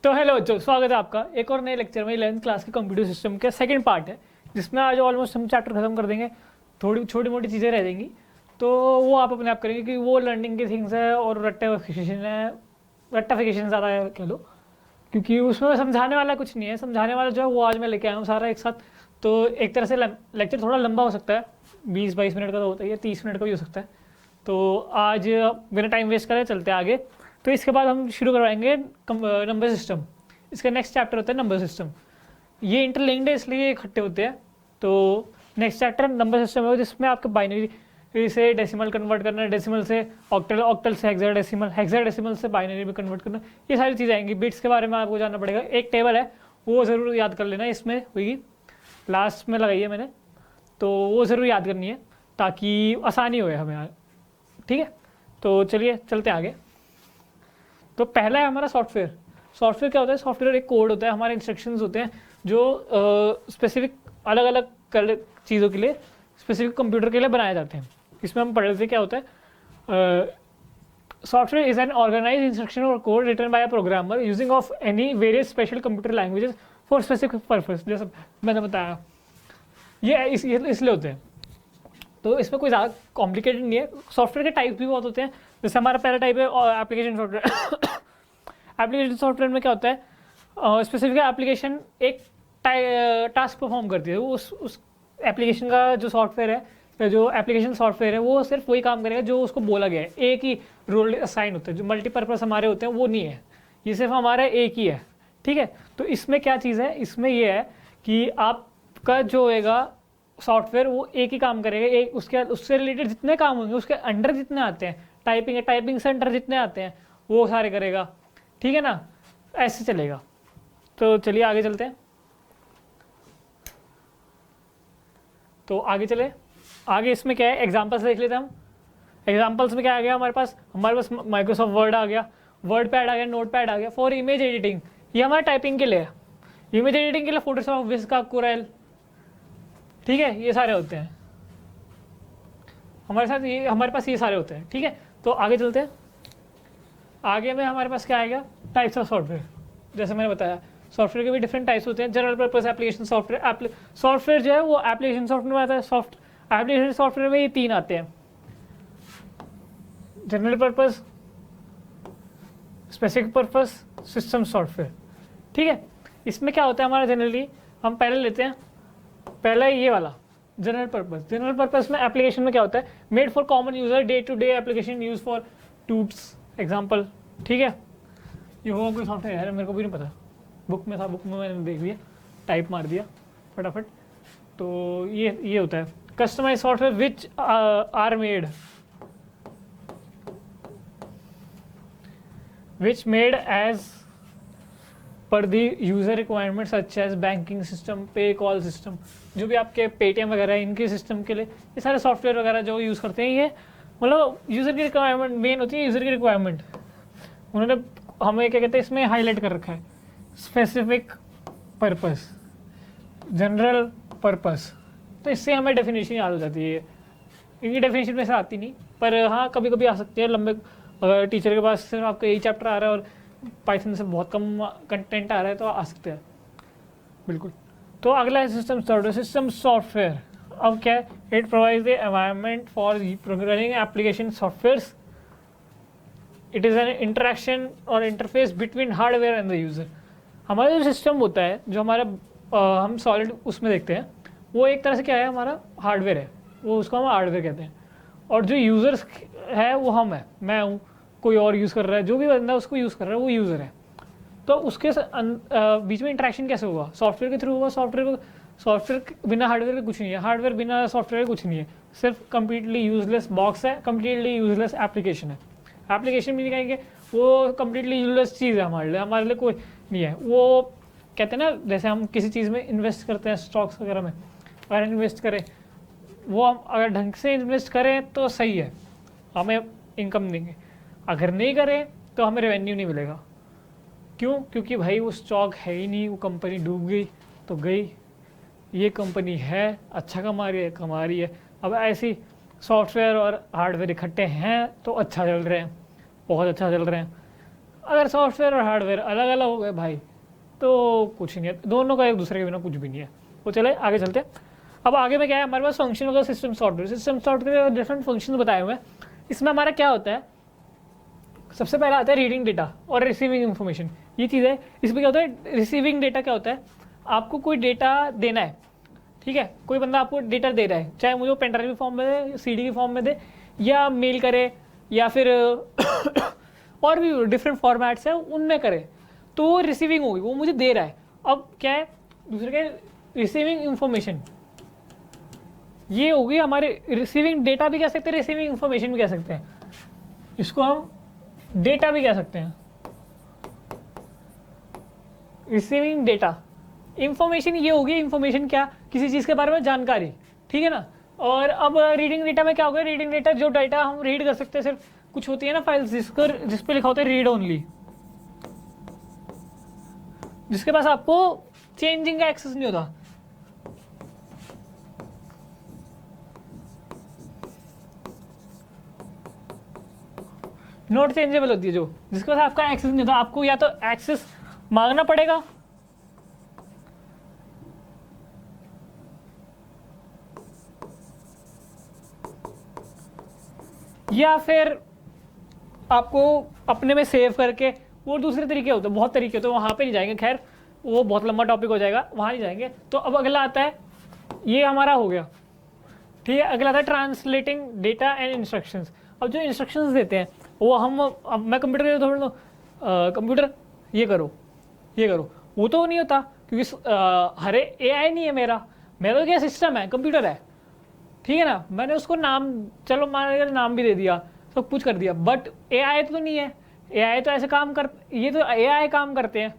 तो हेलो बच्चों, स्वागत है आपका एक और नए लेक्चर में। 11th क्लास के कंप्यूटर सिस्टम के सेकंड पार्ट है, जिसमें आज ऑलमोस्ट हम चैप्टर खत्म कर देंगे। थोड़ी छोटी मोटी चीज़ें रह जाएंगी, तो वो आप अपने आप करेंगे कि वो लर्निंग की थिंग्स है और रट्टाफिकेशन ज़्यादा है कह लो, क्योंकि उसमें समझाने वाला कुछ नहीं है। समझाने वाला जो है वो आज मैं लेके आया हूँ सारा एक साथ। तो एक तरह से लेक्चर थोड़ा लंबा हो सकता है, 20-22 मिनट का तो होता ही है, 30 मिनट का भी हो सकता है। तो आज बिना टाइम वेस्ट करें चलते हैं आगे। तो इसके बाद हम शुरू करवाएंगे नंबर सिस्टम। इसका नेक्स्ट चैप्टर होता है नंबर सिस्टम। ये इंटरलिंक्ड है इसलिए इकट्ठे होते हैं। तो नेक्स्ट चैप्टर नंबर सिस्टम है, जिसमें आपके बाइनरी से डेसिमल कन्वर्ट करना, डेसिमल से ऑक्टल, ऑक्टल से हेक्साडेसिमल, हेक्साडेसिमल से बाइनरी में कन्वर्ट करना, ये सारी चीज़ें आएंगी। बिट्स के बारे में आपको जानना पड़ेगा। एक टेबल है वो ज़रूर याद कर लेना, इसमें होगी, लास्ट में लगाई है मैंने, तो वो ज़रूर याद करनी है ताकि आसानी हो हमें। ठीक है, तो चलिए चलते आगे। तो पहला है हमारा सॉफ्टवेयर। सॉफ्टवेयर क्या होता है? सॉफ्टवेयर एक कोड होता है, हमारे इंस्ट्रक्शंस होते हैं जो स्पेसिफिक अलग अलग चीज़ों के लिए, स्पेसिफिक कंप्यूटर के लिए बनाए जाते हैं। इसमें हम पढ़ लेते हैं क्या होता है। Software is an organise instruction और code written by a programmer using of any various special computer languages for specific purpose. जैसे मैंने बताया, ये इसलिए होते हैं। तो इसमें कोई ज़्यादा कॉम्प्लिकेटेड नहीं है। सॉफ्टवेयर के टाइप भी बहुत होते हैं। जैसे हमारा पहला टाइप है एप्लीकेशन सॉफ्टवेयर। एप्लीकेशन सॉफ्टवेयर में क्या होता है, स्पेसिफिक एप्लीकेशन एक टास्क परफॉर्म करती है। उस एप्लीकेशन का जो सॉफ्टवेयर है, जो एप्लीकेशन सॉफ्टवेयर है, वो सिर्फ वही काम करेगा जो उसको बोला गया है। एक ही रोल असाइन होता है। जो मल्टीपर्पज़ हमारे होते हैं वो नहीं है, ये सिर्फ हमारा एक ही है। ठीक है, तो इसमें क्या चीज़ है, इसमें ये है कि आपका जो होएगा सॉफ्टवेयर वो एक ही काम करेगा। एक उससे रिलेटेड जितने काम होंगे, उसके अंडर जितने आते हैं, टाइपिंग है, टाइपिंग से अंडर जितने आते हैं वो सारे करेगा। ठीक है ना, ऐसे चलेगा। तो चलिए आगे चलते हैं। तो आगे चले, आगे इसमें क्या है, एग्जाम्पल्स देख लेते हैं हम। एग्जाम्पल्स में क्या आ गया हमारे पास माइक्रोसॉफ्ट वर्ड आ गया, वर्ड पैड आ गया, नोट पैड आ गया। फॉर इमेज एडिटिंग, ये हमारे टाइपिंग के लिए है। इमेज एडिटिंग के लिए फोटोशॉप, विस्का, कोरेल, ठीक है, ये सारे होते हैं हमारे साथ। ये हमारे पास ये सारे होते हैं। ठीक है, तो आगे चलते हैं। आगे में हमारे पास क्या आएगा, टाइप्स ऑफ सॉफ्टवेयर। जैसे मैंने बताया, सॉफ्टवेयर के भी डिफरेंट टाइप्स होते हैं। General purpose application software, software जो है वो एप्लीकेशन सॉफ्टवेयर में आता है। एप्लीकेशन सॉफ्टवेयर में ये 3 आते हैं: general purpose, specific purpose, system software. ठीक है, इसमें क्या होता है हमारा, जनरली हम पहले लेते हैं, पहला ये वाला जनरल पर्पस। जनरल पर्पस में एप्लीकेशन में क्या होता है, made for common user, day to day application use for tools example. ठीक है, ये होगा कोई सॉफ्टवेयर है, मेरे को भी नहीं पता, बुक में था, बुक में मैंने देख लिया, टाइप मार दिया फटाफट। तो ये होता है customise software which are made as per the user requirement such as banking system, pay call system, जो भी आपके पेटीएम वगैरह है, इनके सिस्टम के लिए ये सारे सॉफ्टवेयर वगैरह जो यूज़ करते हैं, ये मतलब यूज़र की रिक्वायरमेंट मेन होती है। यूज़र की रिक्वायरमेंट उन्होंने हमें क्या कहते हैं इसमें हाईलाइट कर रखा है, स्पेसिफिक पर्पस, जनरल पर्पस। तो इससे हमें डेफिनेशन याद हो जाती है। इनकी डेफिनेशन में से आती नहीं, पर हाँ कभी कभी आ सकती है। लंबे अगर टीचर के पास सिर्फ आपका यही चैप्टर आ रहा है और पाइथन से बहुत कम कंटेंट आ रहा है तो आ सकते हैं बिल्कुल। तो अगला है सिस्टम सॉफ्टवेयर। सिस्टम सॉफ्टवेयर अब क्या है, it provides the environment for programming application softwares. It is an interaction और interface between hardware and the user. हमारा जो सिस्टम होता है, जो हमारा हम सॉलिड उसमें देखते हैं, वो एक तरह से क्या है, हमारा हार्डवेयर है, वो उसको हम हार्डवेयर कहते हैं। और जो यूज़र्स है वो हम है, मैं हूँ, कोई और यूज़ कर रहा है, जो भी बंदा उसको यूज़ कर रहा है वो यूज़र है। तो उसके बीच में इंटरेक्शन कैसे होगा, सॉफ्टवेयर के थ्रू होगा। सॉफ्टवेयर बिना हार्डवेयर के कुछ नहीं है, हार्डवेयर बिना सॉफ्टवेयर के कुछ नहीं है। सिर्फ कम्प्लीटली यूजलेस बॉक्स है, कम्प्लीटली यूजलेस एप्लीकेशन है। एप्लीकेशन भी नहीं कहेंगे, वो कम्प्लीटली यूजलेस चीज़ है हमारे लिए कोई नहीं है। वो कहते हैं ना, जैसे हम किसी चीज़ में इन्वेस्ट करते हैं, स्टॉक्स वगैरह में अगर इन्वेस्ट करें, वो हम अगर ढंग से इन्वेस्ट करें तो सही है, हमें इनकम देंगे। अगर नहीं करें तो हमें रेवेन्यू नहीं मिलेगा। क्यों? क्योंकि भाई वो स्टॉक है ही नहीं, वो कंपनी डूब गई तो गई। ये कंपनी है, अच्छा कमा रही है। अब ऐसी सॉफ्टवेयर और हार्डवेयर इकट्ठे हैं तो अच्छा चल रहे हैं, बहुत अच्छा चल रहे हैं। अगर सॉफ्टवेयर और हार्डवेयर अलग अलग हो गए भाई तो कुछ नहीं है, दोनों का एक दूसरे के बिना कुछ भी नहीं है। वो चले आगे चलते हैं। अब आगे में क्या है हमारे पास फंक्शन होगा system software. System software different function बताए हुए हैं। इसमें हमारा क्या होता है, सबसे पहला आता है रीडिंग डेटा और रिसीविंग इन्फॉर्मेशन। ये चीज़ है। इसमें क्या होता है, रिसीविंग डेटा क्या होता है, आपको कोई डेटा देना है, ठीक है, कोई बंदा आपको डेटा दे रहा है, चाहे मुझे वो पेन ड्राइव की फॉर्म में दे, सीडी की फॉर्म में दे, या मेल करे, या फिर और भी डिफरेंट फॉर्मेट्स हैं उनमें करे, तो वो रिसीविंग होगी, वो मुझे दे रहा है। अब क्या है दूसरे के रिसीविंग इंफॉर्मेशन, ये होगी हमारे रिसीविंग डेटा भी कह सकते हैं, रिसीविंग इंफॉर्मेशन भी कह सकते हैं, इसको हम डेटा भी कह सकते हैं। रिसीविंग डेटा, इंफॉर्मेशन ये होगी, इंफॉर्मेशन क्या, किसी चीज़ के बारे में जानकारी, ठीक है ना। और अब रीडिंग डेटा में क्या होगा, रीडिंग डेटा जो डाटा हम रीड कर सकते हैं, सिर्फ कुछ होती है ना फाइल्स जिस पे लिखा होता है रीड ओनली, जिसके पास आपको चेंजिंग का एक्सेस नहीं होता। नॉट चेंजेबल होती है, जो जिसके पास आपका एक्सेस नहीं होता, आपको या तो एक्सेस मांगना पड़ेगा, या फिर आपको अपने में सेव करके, वो दूसरे तरीके होते हैं, बहुत तरीके होते हैं, वहाँ पे नहीं जाएंगे, खैर वो बहुत लंबा टॉपिक हो जाएगा, वहाँ नहीं जाएंगे। तो अब अगला आता है, ये हमारा हो गया, ठीक है। अगला आता है ट्रांसलेटिंग डेटा एंड इंस्ट्रक्शंस। अब जो इंस्ट्रक्शंस देते हैं वो अब मैं कंप्यूटर थोड़ा लो, कंप्यूटर ये करो ये करो, वो तो नहीं होता, क्योंकि हरे AI नहीं है, मेरा तो क्या सिस्टम है, कंप्यूटर है, ठीक है ना। मैंने उसको नाम, चलो मान नाम भी दे दिया, सब कुछ कर दिया, बट AI तो नहीं है। AI तो ऐसे काम कर, ये तो AI काम करते हैं।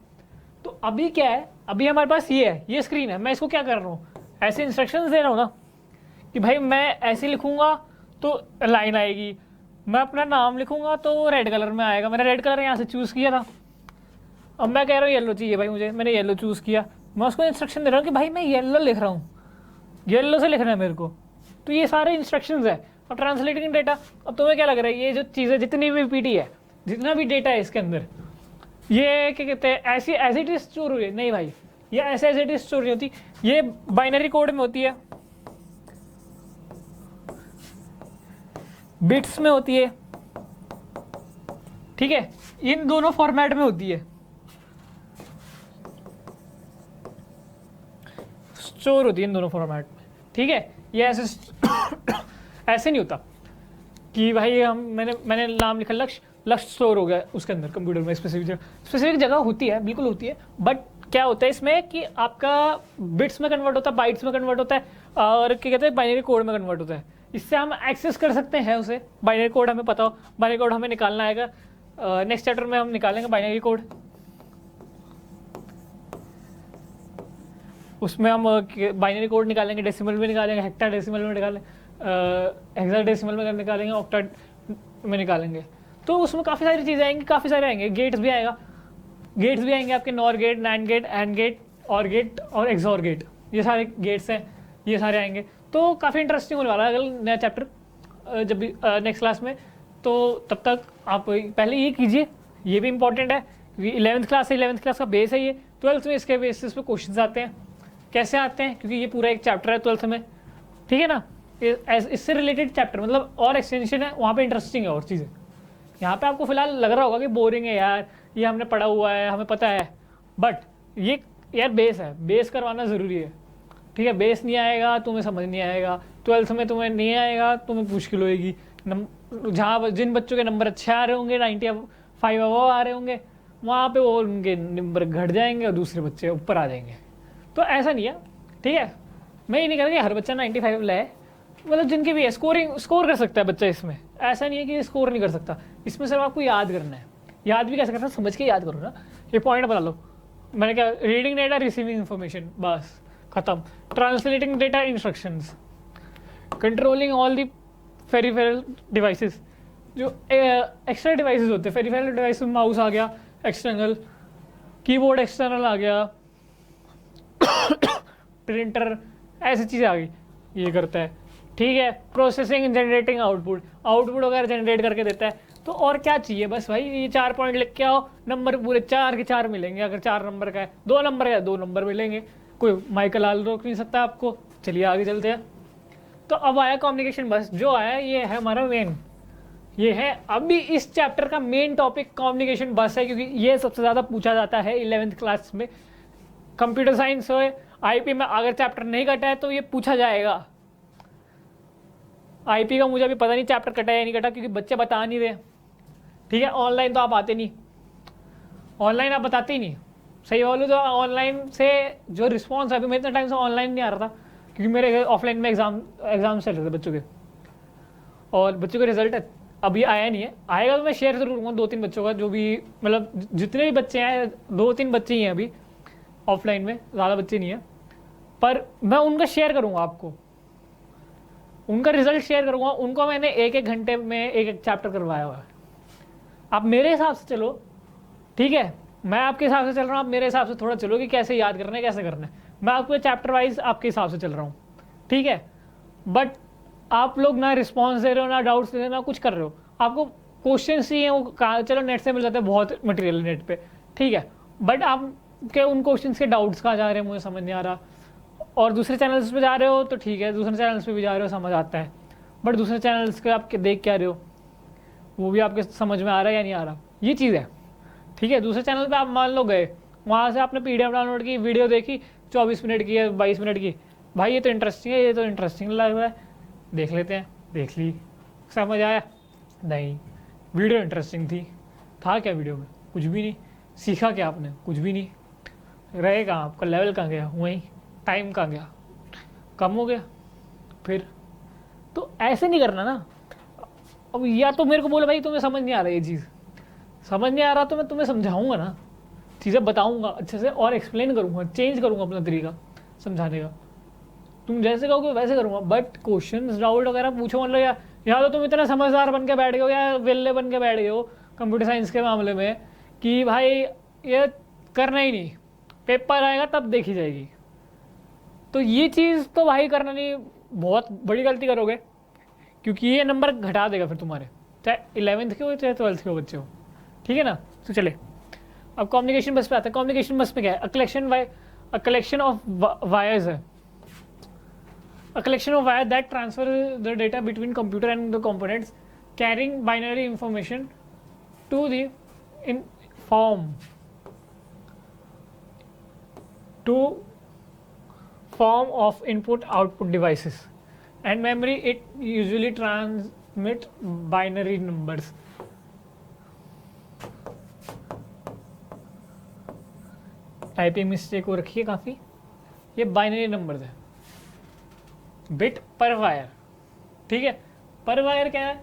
तो अभी क्या है, अभी हमारे पास ये है, ये स्क्रीन है, मैं इसको क्या कर रहा हूँ, ऐसे इंस्ट्रक्शंस दे रहा हूँ ना कि भाई मैं ऐसे लिखूंगा तो लाइन आएगी, मैं अपना नाम लिखूंगा तो रेड कलर में आएगा, मैंने रेड कलर यहाँ से चूज़ किया था, अब मैं कह रहा हूँ येलो चाहिए भाई मुझे, मैंने येलो चूज़ किया, मैं उसको इंस्ट्रक्शन दे रहा हूँ कि भाई मैं येलो लिख रहा हूँ, येलो से लिखना है मेरे को। तो ये सारे इंस्ट्रक्शंस है। अब ट्रांसलेटिंग डेटा, अब तुम्हें क्या लग रहा है, ये जो चीज़ें जितनी भी पीटी है, जितना भी डेटा है इसके अंदर, ये क्या कहते हैं, ऐसी एज इट इज स्टोर हो रही है, नहीं भाई, ये ऐसे एज इट इज स्टोर नहीं होती, ये बाइनरी कोड में होती है, बिट्स में होती है, ठीक है, इन दोनों फॉर्मेट में होती है, स्टोर होती है इन दोनों फॉर्मेट में, ठीक है। ये ऐसे ऐसे नहीं होता कि भाई मैंने नाम लिखा लक्ष्य स्टोर हो गया उसके अंदर कंप्यूटर में, स्पेसिफिक जगह होती है, बिल्कुल होती है, बट क्या होता है इसमें कि आपका बिट्स में कन्वर्ट होता है, बाइट्स में कन्वर्ट होता है, और क्या कहते हैं बाइनरी कोड में कन्वर्ट होता है। इससे हम एक्सेस कर सकते हैं उसे, बाइनरी कोड हमें पता हो, बाइनरी कोड हमें निकालना आएगा, नेक्स्ट चैप्टर में हम निकालेंगे बाइनरी कोड, उसमें हम बाइनरी कोड निकालेंगे, डेसिमल में निकालेंगे, हेक्साडेसिमल में निकालेंगे, हेक्साडेसिमल में निकालेंगे, ऑक्टा में निकालेंगे। तो उसमें काफ़ी सारी चीज़ें आएंगी, काफ़ी सारे आएंगे, गेट्स भी आएगा, गेट्स भी आएंगे आपके, NOR gate, NAND gate, AND gate, OR gate और एक्सॉर गेट, ये सारे गेट्स हैं, ये सारे आएंगे। तो काफ़ी इंटरेस्टिंग होने वाला है अगर नया चैप्टर जब भी नेक्स्ट क्लास में। तो तब तक आप पहले ये कीजिए, ये भी इंपॉर्टेंट है क्योंकि 11th क्लास है, 11th क्लास का बेस है ये। 12th में इसके बेसिस पे क्वेश्चंस आते हैं, कैसे आते हैं, क्योंकि ये पूरा एक चैप्टर है 12th में, ठीक है ना। इससे रिलेटेड चैप्टर मतलब और एक्सटेंशन है, वहाँ पे इंटरेस्टिंग है और चीज़ें। यहाँ पे आपको फिलहाल लग रहा होगा कि बोरिंग है यार, ये हमने पढ़ा हुआ है, हमें पता है, बट ये यार बेस है, बेस करवाना ज़रूरी है, ठीक है। बेस नहीं आएगा तुम्हें समझ नहीं आएगा, 12th में तुम्हें नहीं आएगा, तुम्हें मुश्किल होएगी। जहाँ जिन बच्चों के नंबर अच्छे आ रहे होंगे, 95 अबव आ रहे होंगे, वहाँ पे वो उनके नंबर घट जाएंगे और दूसरे बच्चे ऊपर आ जाएंगे। तो ऐसा नहीं है, ठीक है। मैं ये नहीं कह रहा कि हर बच्चा 95 लाए, मतलब जिनके भी है स्कोर कर सकता है बच्चा इसमें, ऐसा नहीं है कि स्कोर नहीं कर सकता। इसमें सिर्फ आपको याद करना है, याद भी कैसे करना है, समझ के याद करो ना, ये पॉइंट बना लो। मैंने क्या, रीडिंग डेटा, रिसीविंग इन्फॉर्मेशन, बस खत्म। Translating data, instructions, controlling all the peripheral devices, जो एक्स्ट्रा डिवाइसेस होते हैं, पेरिफेरल डिवाइस में माउस आ गया एक्सटर्नल, कीबोर्ड एक्सटर्नल आ गया, प्रिंटर, ऐसी चीज़ें आ गई, ये करता है, ठीक है। प्रोसेसिंग, जनरेटिंग आउटपुट, आउटपुट वगैरह जनरेट करके देता है, तो और क्या चाहिए, बस भाई ये 4 पॉइंट लिख के आओ, नंबर पूरे 4 के 4 मिलेंगे। अगर 4 नंबर का है, 2 नंबर का है, 2 नंबर मिलेंगे, कोई माइकल लाल रोक नहीं सकता आपको। चलिए आगे चलते हैं। तो अब आया कम्युनिकेशन बस, जो आया ये है हमारा मेन, ये है अभी इस चैप्टर का मेन टॉपिक कम्युनिकेशन बस है, क्योंकि ये सबसे ज़्यादा पूछा जाता है 11th क्लास में। कंप्यूटर साइंस हो, आईपी में अगर चैप्टर नहीं कटा है तो ये पूछा जाएगा। आईपी का मुझे अभी पता नहीं चैप्टर कटा है या नहीं कटा, क्योंकि बच्चे बता नहीं रहे। ठीक है, ऑनलाइन तो आप आते नहीं, ऑनलाइन आप बताते ही नहीं। सही बोलूँ तो ऑनलाइन से जो रिस्पॉन्स है, अभी मैं इतना टाइम से ऑनलाइन नहीं आ रहा था, क्योंकि मेरे ऑफलाइन में एग्जाम चल रहे थे बच्चों के, और बच्चों के रिजल्ट अभी आया नहीं है। आएगा तो मैं शेयर जरूर करूँगा 2-3 बच्चों का, जो भी मतलब जितने भी बच्चे हैं, 2-3 बच्चे ही हैं अभी ऑफलाइन में, ज़्यादा बच्चे नहीं हैं, पर मैं उनका शेयर करूँगा आपको, उनका रिजल्ट शेयर करूँगा। उनको मैंने 1-1 घंटे में 1-1 चैप्टर करवाया हुआ है। आप मेरे हिसाब से चलो, ठीक है, मैं आपके हिसाब से चल रहा हूँ, आप मेरे हिसाब से थोड़ा चलो कि कैसे याद करना है, कैसे करना है। मैं आपको चैप्टर वाइज आपके हिसाब से चल रहा हूँ, ठीक है। बट आप लोग ना रिस्पॉन्स दे रहे हो, ना डाउट्स दे रहे हो, ना कुछ कर रहे हो। आपको क्वेश्चन ही हैं, वो कहा चलो नेट से मिल जाते हैं, बहुत मटेरियल नेट पे, ठीक है, बट आपके उन क्वेश्चन के डाउट्स कहाँ जा रहे हैं मुझे समझ नहीं आ रहा। और दूसरे चैनल्स पे जा रहे हो तो ठीक है, दूसरे चैनल्स पे भी जा रहे हो, समझ आता है, बट दूसरे चैनल्स के आप देख क्या रहे हो, वो भी आपके समझ में आ रहा है या नहीं आ रहा, ये चीज़ है, ठीक है। दूसरे चैनल पे आप मान लो गए, वहाँ से आपने PDF डाउनलोड की, वीडियो देखी 24 मिनट की या 22 मिनट की, भाई ये तो इंटरेस्टिंग है, ये तो इंटरेस्टिंग लग रहा है, देख लेते हैं, देख ली, समझ आया नहीं, वीडियो इंटरेस्टिंग थी, था क्या वीडियो में, कुछ भी नहीं, सीखा क्या आपने, कुछ भी नहीं, रहे कहाँ, आपका लेवल कहाँ गया, वहीं टाइम कहाँ गया, कम हो गया। फिर तो ऐसे नहीं करना ना। अब या तो मेरे को बोलो भाई तुम्हें समझ नहीं आ रहा, ये चीज़ समझ नहीं आ रहा, तो मैं तुम्हें समझाऊंगा ना, चीज़ें बताऊंगा अच्छे से और एक्सप्लेन करूंगा, चेंज करूंगा अपना तरीका समझाने का, तुम जैसे कहोगे वैसे करूंगा। बट क्वेश्चंस डाउट वगैरह पूछो, मतलब या तो तुम इतना समझदार बन के बैठ गए हो या वेल्ले बन के बैठ गए हो कंप्यूटर साइंस के मामले में कि भाई ये करना ही नहीं, पेपर आएगा तब देखी जाएगी। तो ये चीज़ तो भाई करना नहीं, बहुत बड़ी गलती करोगे, क्योंकि ये नंबर घटा देगा फिर तुम्हारे, चाहे 11th के हो चाहे 12th के हो बच्चे हो, ठीक है ना। तो चले अब कम्युनिकेशन बस पे आते हैं। कम्युनिकेशन बस में क्या है, अ कलेक्शन ऑफ वायर्स है, a collection of wires that transfer the data between computer and the components carrying binary information to the form of input output devices and memory. It usually transmit binary numbers. Typing mistake हो रखी है काफ़ी, ये binary numbers है, bit पर wire, ठीक है। पर वायर क्या है,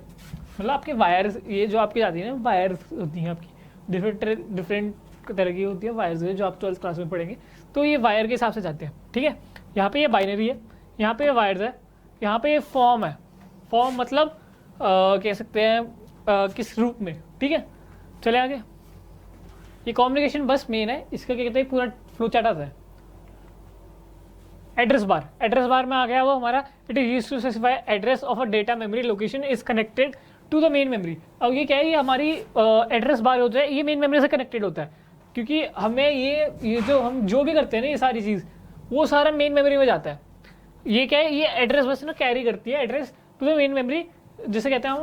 मतलब आपके वायर्स, ये जो आपकी जाती है ना वायर्स होती हैं आपकी, डिफरेंट तरह की होती है वायर्स, जो आप 12th क्लास में पढ़ेंगे, तो ये वायर के हिसाब से जाते हैं, ठीक है। यहाँ पे ये बाइनरी है, यहाँ पे ये वायर्स है, यहाँ पे ये फॉर्म है। फॉर्म मतलब कह सकते हैं किस रूप में, ठीक है। चले आगे, ये कम्युनिकेशन बस मेन है, इसका क्या कहते हैं पूरा फ्लो चार्ट आता है। एड्रेस बार में आ गया वो हमारा, it is used to specify address of a data memory location is connected to the main memory. अब ये क्या है, ये हमारी एड्रेस बार होता है, ये मेन मेमोरी से कनेक्टेड होता है, क्योंकि हमें ये जो हम जो भी करते हैं ना, ये सारी चीज़ वो सारा मेन मेमोरी में जाता है। ये क्या है, ये एड्रेस बस ना कैरी करती है address to the main memory, जिसे कहते हैं हम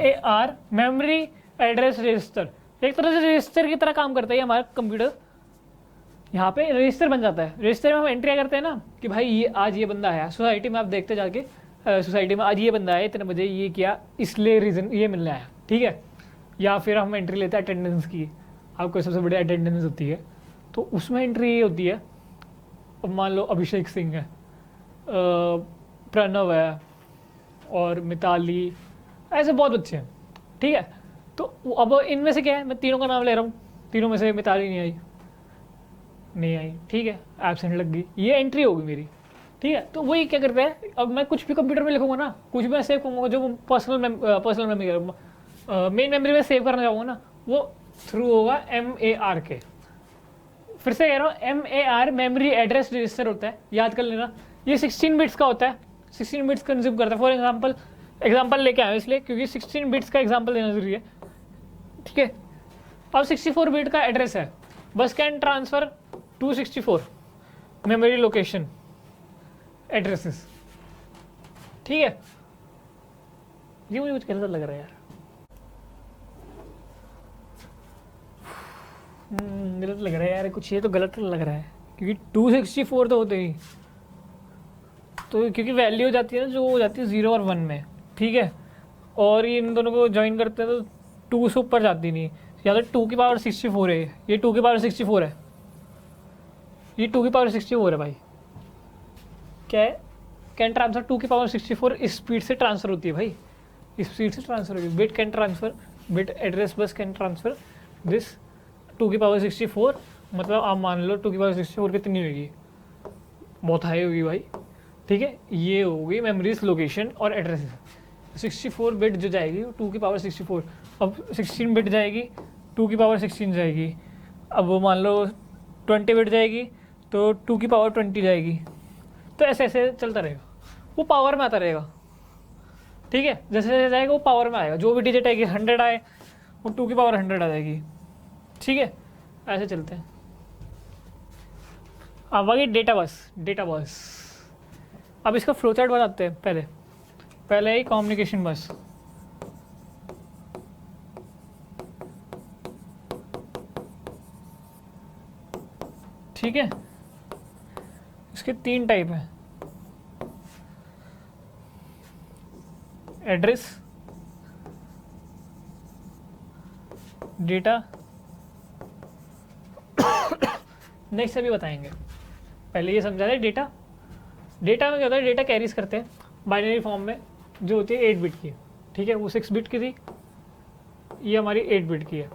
MAR मेमोरी एड्रेस रजिस्टर। एक तरह से रजिस्टर की तरह काम करता है हमारा कंप्यूटर। यहाँ पे रजिस्टर बन जाता है, रजिस्टर में हम एंट्री करते हैं ना कि भाई ये आज ये बंदा आया सोसाइटी में, आप देखते जाके सोसाइटी में आज ये बंदा आया, इतने बजे ये किया, इसलिए रीज़न ये मिलने आया, ठीक है। या फिर हम एंट्री लेते हैं अटेंडेंस की, आपको सबसे बड़ी अटेंडेंस होती है, तो उसमें एंट्री ये होती है। अब मान लो अभिषेक सिंह है, प्रणव है और मिताली, ऐसे बहुत बच्चे हैं, ठीक है। तो अब इनमें से क्या है, मैं तीनों का नाम ले रहा हूँ, तीनों में से मिताली नहीं आई, ठीक है, एब्सेंट लग गई, ये एंट्री होगी मेरी, ठीक है। तो वही क्या करते हैं, अब मैं कुछ भी कंप्यूटर में लिखूंगा ना, कुछ भी मैं सेव करूँगा, जो पर्सनल मेमोरी मेन मेमोरी में सेव करना चाहूँगा ना, वो थ्रू होगा MAR के। फिर से कह रहा हूँ, MAR मेमोरी एड्रेस रजिस्टर होता है, याद कर लेना। ये 16 बिट्स का होता है, 16 बिट्स कंज्यूम करता है। फॉर एग्जाम्पल लेके आया इसलिए क्योंकि 16 बिट्स का एग्जाम्पल देना जरूरी है, ठीक है। अब 64 बिट का एड्रेस है, बस can transfer 264 memory location addresses, ठीक है। ये मुझे कुछ गलत लग रहा है यार, गलत लग रहा है यार कुछ, ये तो गलत लग रहा है क्योंकि 264 तो होते ही, तो क्योंकि वैल्यू हो जाती है ना जो हो जाती है 0 और 1 में, ठीक है। और ये इन दोनों को ज्वाइन करते हैं तो 2 से ऊपर जाती नहीं, या तो 2 की पावर 64 है, ये 2 की पावर 64 है, ये 2 की पावर 64 है भाई। क्या है, कैन ट्रांसफर 2 की पावर 64 इस स्पीड से ट्रांसफर होती है भाई, इस स्पीड से ट्रांसफर होगी। Bit can transfer, bit address bus can transfer this 2 की पावर 64, मतलब आप मान लो 2 की पावर 64 कितनी होगी, बहुत हाई होगी भाई, ठीक है। ये होगी मेमोरीज लोकेशन और एड्रेस। 64 बिट जो जाएगी वो 2 की पावर 64, अब 16 बिट जाएगी 2 की पावर 16 जाएगी, अब वो मान लो 20 बिट जाएगी तो 2 की पावर 20 जाएगी, तो ऐसे ऐसे चलता रहेगा, वो पावर में आता रहेगा, ठीक है। जैसे जैसे जाएगा वो पावर में आएगा, जो भी डिजिट आएगी 100 आए वो 2 की पावर 100 आ जाएगी, ठीक है। ऐसे चलते हैं। अब आगे डेटा बस। अब इसका फ्लो चार्ट बताते हैं। पहले ही कम्युनिकेशन बस, ठीक है। इसके 3 टाइप हैं, एड्रेस, डेटा, नेक्स्ट अभी बताएंगे। पहले ये समझा रहे डेटा में क्या होता है, डेटा कैरीज करते हैं बाइनरी फॉर्म में जो होती है 8 बिट की, ठीक है। वो 6 बिट की थी, ये हमारी 8 बिट की है,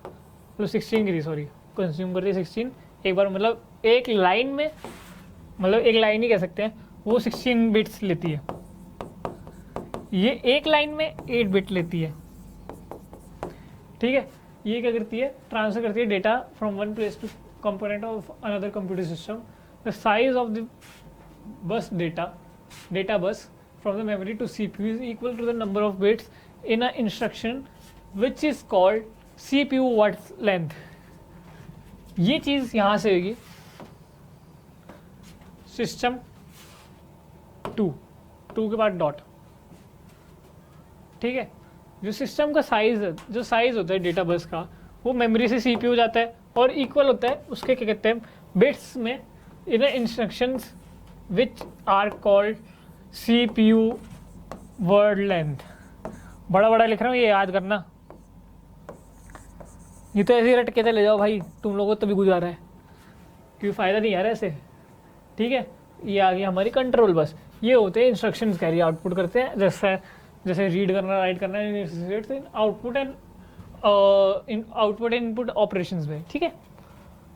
मतलब 16 की थी, सॉरी, कंज्यूम करती है 16 एक बार, मतलब एक लाइन में, मतलब एक लाइन ही कह सकते हैं, वो 16 बिट्स लेती है। ये एक लाइन में 8 बिट लेती है, ठीक है। ये क्या करती है, ट्रांसफर करती है data from one place to component of another computer system. The size of the bus data bus from the memory to CPU is equal to the number of bits in an instruction which is called CPU word length। ये चीज़ यहाँ से होगी system 2 के बाद dot, ठीक है। जो system का साइज है, जो साइज होता है डेटा बस का, वो मेमोरी से CPU जाता है और इक्वल होता है उसके क्या कहते हैं बिट्स में इन instructions which are called CPU word length. बड़ा लिख रहा हूँ, ये याद करना, ये तो ऐसे ही रट के चले जाओ भाई, तुम लोगों को तभी गुजारा है, क्योंकि फ़ायदा नहीं आ रहा ऐसे, ठीक है। ये आ गई हमारी कंट्रोल बस, ये होते हैं इंस्ट्रक्शंस कैरी आउटपुट करते हैं, जैसे रीड करना, राइट करना, आउटपुट एंड इनपुट ऑपरेशंस में, ठीक है।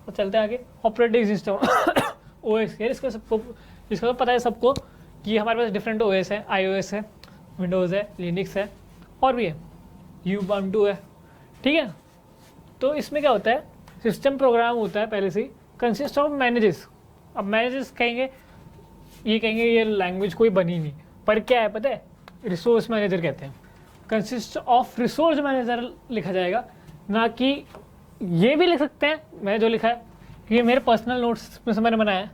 तो चलते हैं आगे। ऑपरेटिंग सिस्टम OS, यार इसका तो पता है सबको कि हमारे पास डिफरेंट OS है, iOS है, विंडोज़ है, लिनक्स है, और भी है, Ubuntu है, ठीक है। तो इसमें क्या होता है, सिस्टम प्रोग्राम होता है पहले से ही, कंसिस्ट ऑफ मैनेजेस। अब मैनेजेस कहेंगे ये लैंग्वेज कोई बनी नहीं, पर क्या है पता है, रिसोर्स मैनेजर कहते हैं। कंसिस्ट ऑफ रिसोर्स मैनेजर लिखा जाएगा, ना कि ये भी लिख सकते हैं, मैंने जो लिखा है कि ये मेरे पर्सनल नोट्स में से मैंने बनाया है,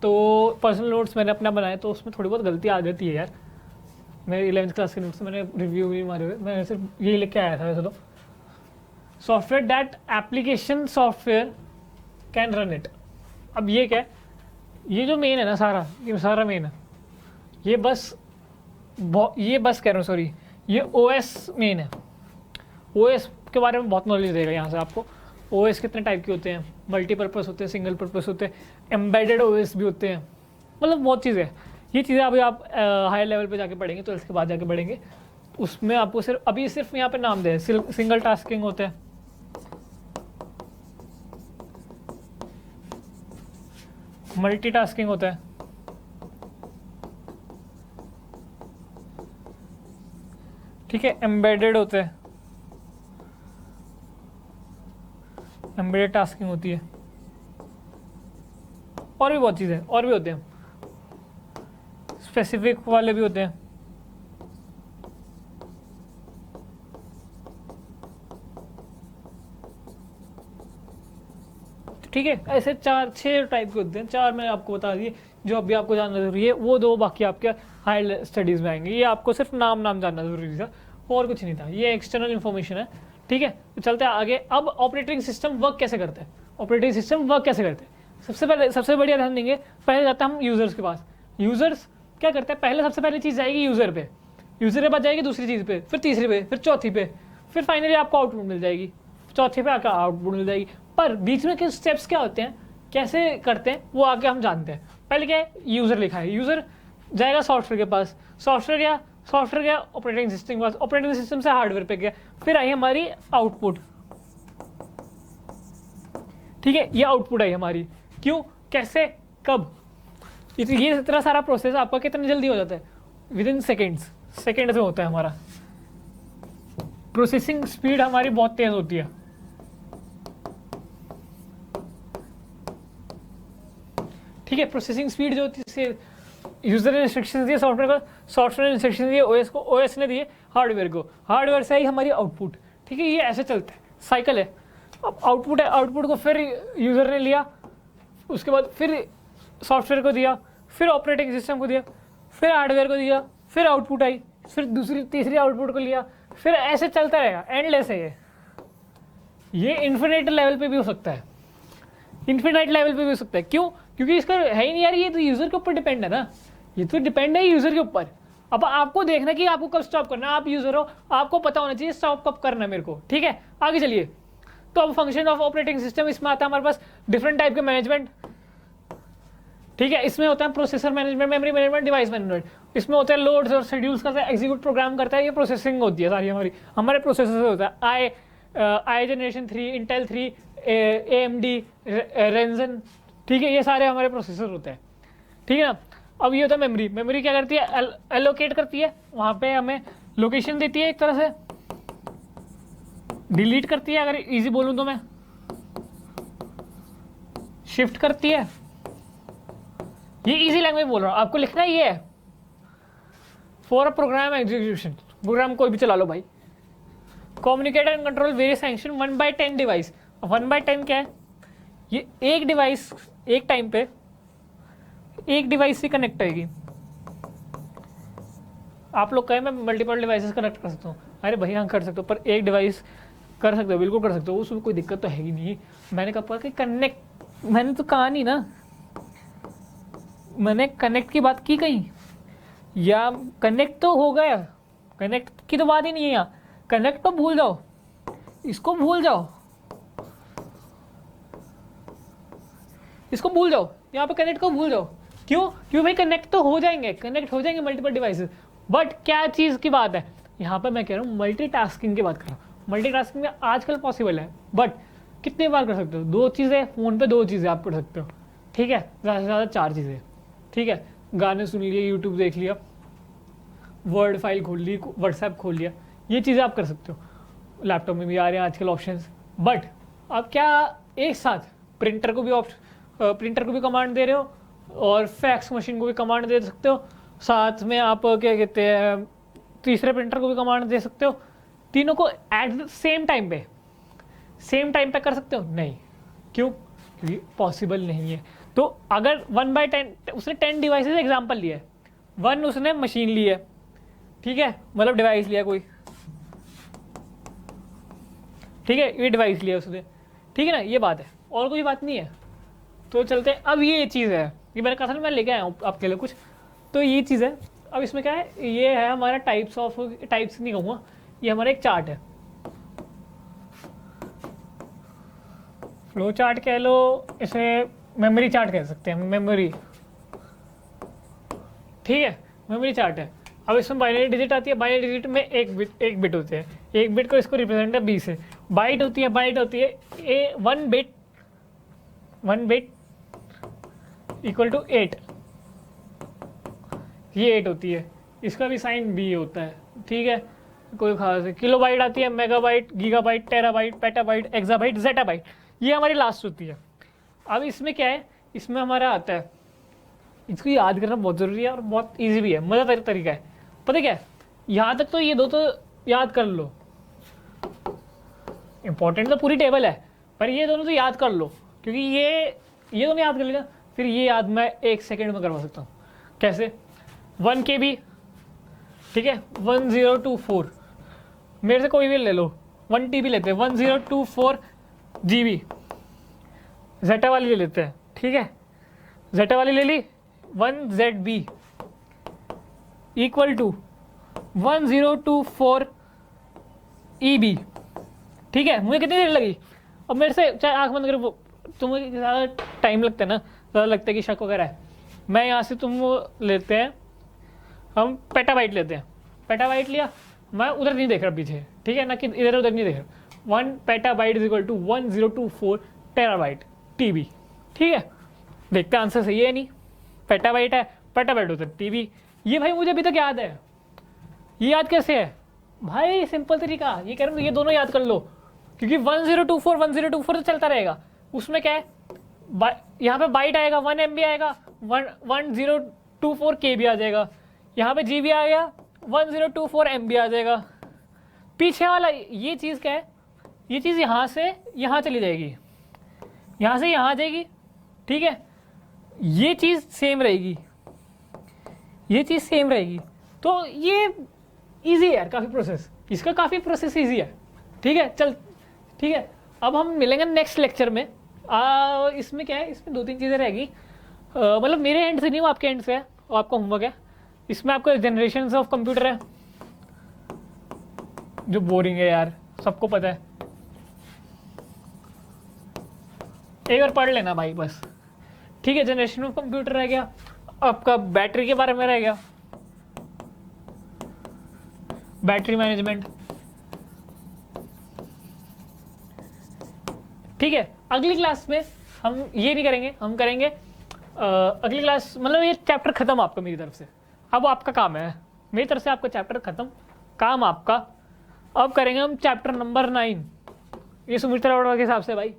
तो पर्सनल नोट्स मैंने अपना बनाया, तो उसमें थोड़ी बहुत गलती आ जाती है यार। मेरे 11th क्लास के नोट्स मैंने रिव्यू भी मारे हुए, मैं सिर्फ यही लिख के आया था वैसे तो। Software that application software can run it. अब ये क्या है, ये जो मेन है ना सारा मेन है, ये बस कह रहा हूँ, सॉरी, ये OS मेन है। OS के बारे में बहुत नॉलेज देगा यहाँ से आपको। OS कितने टाइप के होते हैं, मल्टीपर्पज़ होते हैं, सिंगल पर्पज़ होते हैं, एम्बेडेड OS भी होते हैं, मतलब बहुत चीज़ें हैं। ये चीज़ें अभी आप हायर लेवल पे जाके पढ़ेंगे, तो इसके बाद जाके पढ़ेंगे, उसमें आपको सिर्फ यहाँ पे नाम दे, सिंगल टास्किंग होते हैं, मल्टीटास्किंग होता है, ठीक है, एम्बेडेड होते हैं, एम्बेडेड टास्किंग होती है, और भी बहुत चीज़ें और भी होते हैं। स्पेसिफिक वाले भी होते हैं। ठीक है, ऐसे 4-6 टाइप के होते हैं, 4 मैंने आपको बता दिए जो अभी आपको जानना जरूरी है। वो 2 बाकी आपके हायर स्टडीज़ में आएंगे। ये आपको सिर्फ नाम जानना जरूरी था और कुछ नहीं था, ये एक्सटर्नल इन्फॉर्मेशन है। ठीक है, तो चलते हैं आगे। अब ऑपरेटिंग सिस्टम वर्क कैसे करता है, ऑपरेटिंग सिस्टम वर्क कैसे करते हैं। सबसे बढ़िया ध्यान देंगे, पहले जाता है हम यूज़र्स के पास। यूज़र्स क्या करते हैं, पहले सबसे पहले चीज़ जाएगी यूज़र पे, यूज़र के बाद जाएगी दूसरी चीज़ पे, फिर तीसरी पे, फिर चौथी पे, फिर फाइनली आपको आउटपुट मिल जाएगी, चौथी पे आकर आउटपुट मिल जाएगी। पर बीच में के स्टेप्स क्या होते हैं, कैसे करते हैं, वो आगे हम जानते हैं। पहले क्या है, यूज़र लिखा है, यूज़र जाएगा सॉफ्टवेयर के पास, सॉफ्टवेयर गया ऑपरेटिंग सिस्टम के पास, ऑपरेटिंग सिस्टम से हार्डवेयर पे गया, फिर आई हमारी आउटपुट। ठीक है, ये आउटपुट आई हमारी, क्यों, कैसे, कब। ये इतना सारा प्रोसेस आपका कितनी जल्दी हो जाता है, विद इन सेकेंड्स में होता है हमारा। प्रोसेसिंग स्पीड हमारी बहुत तेज होती है। ठीक है, प्रोसेसिंग स्पीड जो होती है, यूजर ने इंस्ट्रक्शंस दिए सॉफ्टवेयर को, सॉफ्टवेयर ने इंस्ट्रक्शंस दिए ओएस को, ओएस ने दिए हार्डवेयर को, हार्डवेयर से आई हमारी आउटपुट। ठीक है, ये ऐसे चलता है, साइकिल है। अब आउटपुट है, आउटपुट को फिर यूजर ने लिया, उसके बाद फिर सॉफ्टवेयर को दिया, फिर ऑपरेटिंग सिस्टम को दिया, फिर हार्डवेयर को दिया, फिर आउटपुट आई, फिर दूसरी तीसरी आउटपुट को लिया, फिर ऐसे चलता रहेगा, एंडलेस है ये इन्फिनिट लेवल पे भी हो सकता है, इन्फिनाइट लेवल पे भी हो सकता है। क्यों, क्योंकि इसका है ही नहीं यार, ये तो यूज़र के ऊपर डिपेंड है ना, ये तो डिपेंड है यूज़र के ऊपर। अब आपको देखना कि आपको कब स्टॉप करना है, आप यूज़र हो, आपको पता होना चाहिए स्टॉप कब करना है मेरे को। ठीक है, आगे चलिए। तो अब फंक्शन ऑफ ऑपरेटिंग सिस्टम, इसमें आता है हमारे पास डिफरेंट टाइप के मैनेजमेंट। ठीक है, इसमें होता है processor management, memory management, device management. इसमें होता है लोड्स और शेड्यूल्स करता है, एग्जीक्यूट प्रोग्राम करता है, ये प्रोसेसिंग होती है सारी हमारे प्रोसेसर होता है। आई जनरेशन 3, इंटेल 3, AMD, रेंजन। ठीक है, ये सारे हमारे प्रोसेसर होते हैं। ठीक है ना। अब ये होता है मेमोरी। मेमोरी क्या करती है, एलोकेट करती है, वहाँ पे हमें लोकेशन देती है, एक तरह से डिलीट करती है, अगर इजी बोलूँ तो मैं, शिफ्ट करती है। ये इजी लैंग्वेज बोल रहा हूँ, आपको लिखना ये है for a program execution, program कोई भी चला लो भाई। Communicate and control various function 1/10 device. 1/10 क्या है, ये एक डिवाइस एक टाइम पे एक डिवाइस से कनेक्ट होगी। आप लोग कहें मैं मल्टीपल डिवाइसेस कनेक्ट कर सकता हूँ, अरे भैया कर सकते हो, पर एक डिवाइस कर सकते हो, बिल्कुल कर सकते हो, उसमें कोई दिक्कत तो है ही नहीं। मैंने कहा कि कनेक्ट, मैंने तो कहा नहीं ना, मैंने कनेक्ट की बात की कहीं, या कनेक्ट तो हो गया, कनेक्ट की तो बात ही नहीं है यहाँ। कनेक्ट तो भूल जाओ, इसको भूल जाओ, इसको भूल जाओ, यहाँ पे कनेक्ट को भूल जाओ। क्यों, क्यों भाई, कनेक्ट तो हो जाएंगे, कनेक्ट हो जाएंगे मल्टीपल डिवाइसेस, बट क्या चीज़ की बात है यहाँ पे, मैं कह रहा हूँ मल्टीटास्किंग की बात कर रहा हूँ। मल्टीटास्किंग में आजकल पॉसिबल है, बट कितनी बार कर सकते हो, 2 चीज़ें फ़ोन पे, 2 चीज़ें आप कर सकते हो। ठीक है, ज़्यादा से ज़्यादा 4 चीज़ें। ठीक है, गाने सुन लिए, यूट्यूब देख लिया, वर्ड फाइल खोल ली, व्हाट्सएप खोल लिया, ये चीज़ें आप कर सकते हो। लैपटॉप में भी आ रहे हैं आजकल ऑप्शंस, बट आप क्या एक साथ प्रिंटर को भी कमांड दे रहे हो और फैक्स मशीन को भी कमांड दे सकते हो, साथ में आप क्या कहते हैं तीसरे प्रिंटर को भी कमांड दे सकते हो, तीनों को एट सेम टाइम पे कर सकते हो? नहीं। क्यों? क्योंकि पॉसिबल नहीं है। तो अगर 1/10 उसने 10 डिवाइसेस एग्जाम्पल लिया है, 1 उसने मशीन ली है, ठीक है, मतलब डिवाइस लिया कोई, ठीक है, ये डिवाइस लिया उसने, ठीक है ना, ये बात है, और कोई बात नहीं है। तो चलते हैं, अब ये चीज़ है, ये मैंने कहा था ना, मैं लेके आया हूँ आपके लिए कुछ, तो ये चीज़ है। अब इसमें क्या है, ये है हमारा टाइप्स नहीं कहूँगा, ये हमारा एक चार्ट है, फ्लो चार्ट कह लो, इसे मेमोरी चार्ट कह सकते हैं, मेमोरी, ठीक है, मेमोरी चार्ट है। अब इसमें बाइनरी डिजिट आती है, बाइनरी डिजिट में एक बिट होते हैं, एक बिट को इसको रिप्रेजेंट है 20 से, बाइट होती है 1 बिट इक्वल टू 8, ये 8 होती है, इसका भी साइन बी होता है, ठीक है, कोई खास है। किलोबाइट आती है, megabyte, gigabyte, terabyte, petabyte, exabyte, zettabyte, ये हमारी लास्ट होती है। अब इसमें क्या है, इसमें हमारा आता है इसको याद करना बहुत ज़रूरी है और बहुत ईजी भी है, मज़ेदार तरीका है। पता है क्या है, यहाँ तक तो ये दो तो याद कर लो, इंपॉर्टेंट तो पूरी टेबल है, पर ये दोनों तो याद कर लो, क्योंकि ये दोनों याद कर लेगा, फिर ये याद मैं 1 सेकेंड में करवा सकता हूँ। कैसे? 1 KB, ठीक है, 1024, मेरे से कोई भी ले लो, 1 TB लेते हैं, 1024 GB, जेटा वाली ले लेते हैं, ठीक है, जेटा वाली ले ली, 1 ZB इक्वल टू 1024 EB, ठीक है। मुझे कितनी देर लगी? अब मेरे से चाहे आँख बंद करो, तुम्हें ज़्यादा टाइम लगता है ना, ज़्यादा लगता है कि शक वगैरह है, मैं यहाँ से तुम वो लेते हैं, हम पेटाबाइट लेते हैं, पेटाबाइट लिया, मैं उधर नहीं देख रहा पीछे, ठीक है ना, कि इधर उधर नहीं देख रहा, 1 petabyte is equal to 1024 terabyte TB, ठीक है। देखते हैं आंसर सही है नहीं, पेटाबाइट है, पेटाबाइट होता है TB। ये भाई मुझे अभी तक याद है, ये याद कैसे है भाई? सिंपल तरीका, ये कह रहा हूँ, ये दोनों याद कर लो, क्योंकि 1024 तो चलता रहेगा, उसमें क्या है, यहाँ पे बाइट आएगा, 1 MB आएगा, 1024 KB आ जाएगा, यहाँ पे GB आ गया, 1024 MB आ जाएगा। पीछे वाला ये चीज़ क्या है, ये चीज़ यहाँ से यहाँ चली जाएगी, यहाँ से यहाँ आ जाएगी, ठीक है, ये चीज़ सेम रहेगी, ये चीज़ सेम रहेगी, तो ये इजी है यार काफ़ी प्रोसेस, इसका काफ़ी प्रोसेस इजी है, ठीक है। चल ठीक है, अब हम मिलेंगे नेक्स्ट लेक्चर में। इसमें क्या है, इसमें 2-3 चीज़ें रहेगी, मतलब मेरे एंड से नहीं, वो आपके एंड से है, और आपका होमवर्क है। इसमें आपका जनरेशन ऑफ कंप्यूटर है, जो बोरिंग है यार, सबको पता है, एक बार पढ़ लेना भाई बस, ठीक है। जनरेशन ऑफ कंप्यूटर रह गया, आपका बैटरी के बारे में रह गया, बैटरी मैनेजमेंट, ठीक है। अगली क्लास में हम ये नहीं करेंगे, हम करेंगे अगली क्लास, मतलब ये चैप्टर खत्म आपका मेरी तरफ से, अब आपका काम है, मेरी तरफ से आपका चैप्टर खत्म, काम आपका। अब करेंगे हम चैप्टर नंबर 9, ये सुमित्रा अरोड़ा के हिसाब से भाई,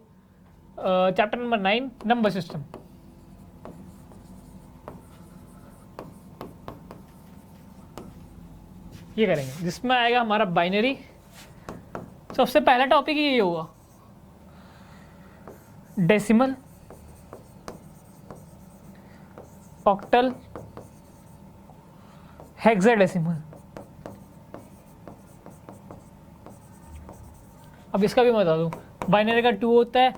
चैप्टर नंबर 9 नंबर सिस्टम। ये करेंगे, जिसमें आएगा हमारा बाइनरी। सबसे पहला टॉपिक ये होगा, डेसिमल, ऑक्टल, हेक्साडेसिमल। अब इसका भी मैं बता दूं, बाइनरी का 2 होता है,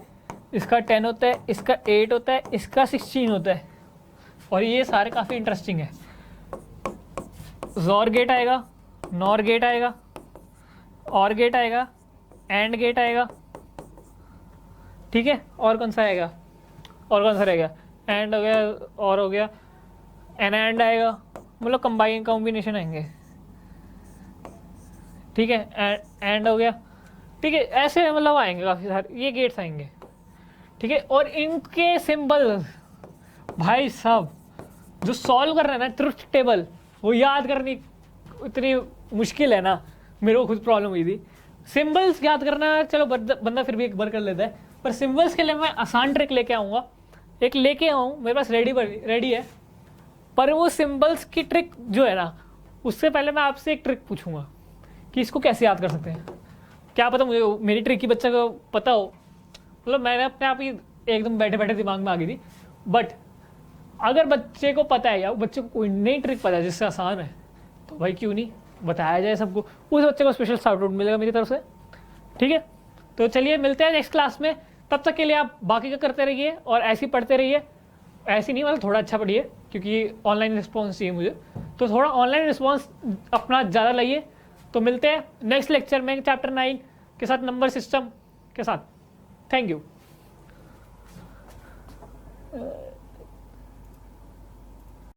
इसका 10 होता है, इसका 8 होता है, इसका 16 होता है, और ये सारे काफ़ी इंटरेस्टिंग है। जोर गेट आएगा, नॉर गेट आएगा, और गेट आएगा, एंड गेट आएगा, ठीक है। और कौन सा आएगा, और कौन सा रहेगा, एंड हो गया, और हो गया, एंड आएगा, मतलब कॉम्बिनेशन आएंगे, ठीक है, एंड हो गया, ठीक है। ऐसे मतलब आएंगे काफ़ी सारे, ये गेट्स आएंगे, ठीक है। और इनके सिंबल भाई साहब, जो सॉल्व कर रहे हैं ना ट्रुथ टेबल, वो याद करनी इतनी मुश्किल है ना, मेरे को खुद प्रॉब्लम हुई थी। सिंबल्स याद करना चलो बंदा फिर भी एक बार कर लेता है, पर सिंबल्स के लिए मैं आसान ट्रिक लेके आऊँगा, एक लेके आऊँ, मेरे पास रेडी है, पर वो सिंबल्स की ट्रिक जो है ना, उससे पहले मैं आपसे एक ट्रिक पूछूंगा कि इसको कैसे याद कर सकते हैं। क्या पता मुझे मेरी ट्रिक की बच्चे को पता हो, मतलब मैंने अपने आप ही एकदम बैठे बैठे दिमाग में आ गई थी, बट अगर बच्चे को पता है या बच्चे को कोई नई ट्रिक पता है जिससे आसान है, तो भाई क्यों नहीं बताया जाए सबको, उस बच्चे को स्पेशल शाउट आउट मिलेगा मेरी तरफ से, ठीक है। तो चलिए मिलते हैं नेक्स्ट क्लास में, तब तक के लिए आप बाकी का करते रहिए और ऐसे ही पढ़ते रहिए, ऐसे नहीं मतलब थोड़ा अच्छा पढ़िए, क्योंकि ऑनलाइन रिस्पॉन्स चाहिए मुझे, तो थोड़ा ऑनलाइन रिस्पॉन्स अपना ज़्यादा लाइए। तो मिलते हैं नेक्स्ट लेक्चर में चैप्टर 9 के साथ, नंबर सिस्टम के साथ। Thank you.